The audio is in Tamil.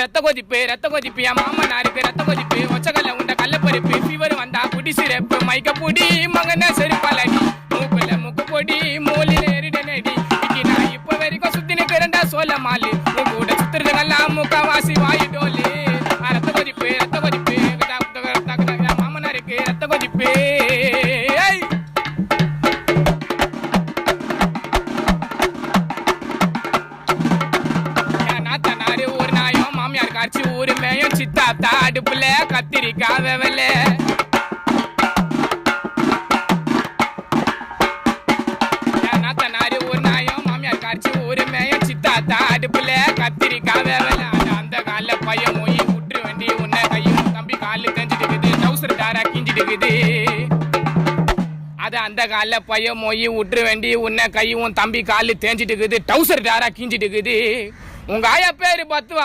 ரத்த கொதிப்பு என் மாமனாருக்கு ரத்த கொதிப்பு ஒச்சகல்ல உண்ட கள்ளப்பருப்பு ஃபீவர் வந்தா குடி சிறப்பு மைக்க பொடி மகன செருப்பாலடி மூக்குல முக்கு பொடி மூலில எரிட நடி இன்னைக்கு நான் இப்ப வரைக்கும் சுத்தி நிக்கிறேன்டா சோழ மாலு உன் கூட சுத்துறதுக்கெல்லாம் முக்கவாசி வாயு டோலு ரத்த கொதிப்பு என் மாமனாருக்கு ரத்த கொதிப்பு காட்சி ஊரு மேயும் சித்தாத்தா அடுப்புல கத்திரிக்காய் வெவல நாத்தனாரு ஒரு நாயும் மாமியார் காட்சி ஊரு மேயும் சித்தாத்தா அடுப்புல கத்திரிக்காய் வெவல அந்த கால பையன் மொய் விட்டுரு வண்டி உன்ன கையும் தம்பி காலு தெரிஞ்சிட்டு இருக்குது டவுசர் டாரா கிஞ்சிட்டு இருக்குது அது அந்த கால பையன் மொய் விட்டுரு வண்டி உன்ன கையும் தம்பி காலு தேஞ்சிட்டு இருக்குது டவுசர் டாரா கிஞ்சிட்டு இருக்குது உங்க ஆயா பேரு 10